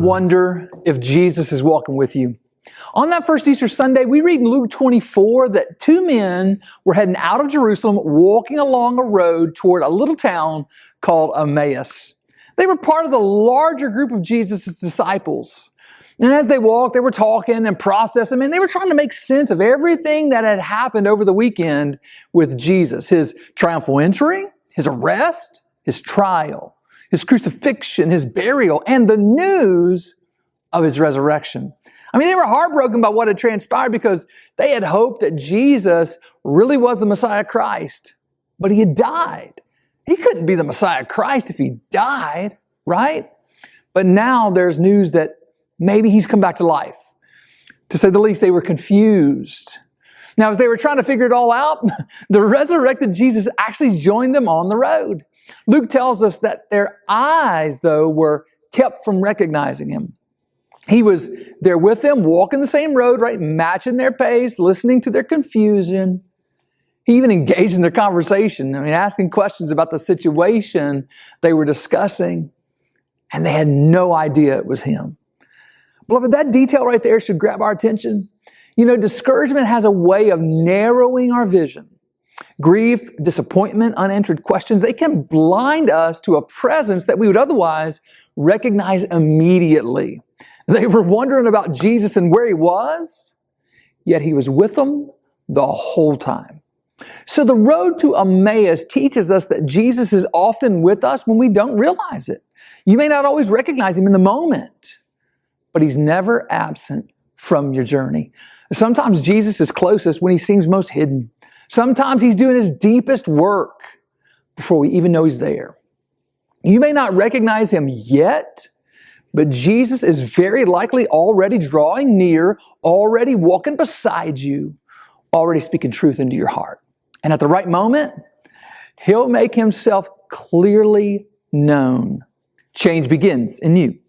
wonder if Jesus is walking with you? On that first Easter Sunday, we read in Luke 24 that two men were heading out of Jerusalem, walking along a road toward a little town called Emmaus. They were part of the larger group of Jesus' disciples. And as they walked, they were talking and processing. They were trying to make sense of everything that had happened over the weekend with Jesus. His triumphal entry, his arrest, his trial, his crucifixion, his burial, and the news of his resurrection. They were heartbroken by what had transpired because they had hoped that Jesus really was the Messiah Christ, but he had died. He couldn't be the Messiah Christ if he died, right? But now there's news that maybe he's come back to life. To say the least, they were confused. Now, as they were trying to figure it all out, the resurrected Jesus actually joined them on the road. Luke tells us that their eyes, though, were kept from recognizing him. He was there with them, walking the same road, right? Matching their pace, listening to their confusion. He even engaged in their conversation. Asking questions about the situation they were discussing. And they had no idea it was him. Beloved, that detail right there should grab our attention. Discouragement has a way of narrowing our vision. Grief, disappointment, unanswered questions, they can blind us to a presence that we would otherwise recognize immediately. They were wondering about Jesus and where he was, yet he was with them the whole time. So the road to Emmaus teaches us that Jesus is often with us when we don't realize it. You may not always recognize him in the moment, but he's never absent from your journey. Sometimes Jesus is closest when he seems most hidden. Sometimes he's doing his deepest work before we even know he's there. You may not recognize him yet, but Jesus is very likely already drawing near, already walking beside you, already speaking truth into your heart. And at the right moment, he'll make himself clearly known. Change begins in you.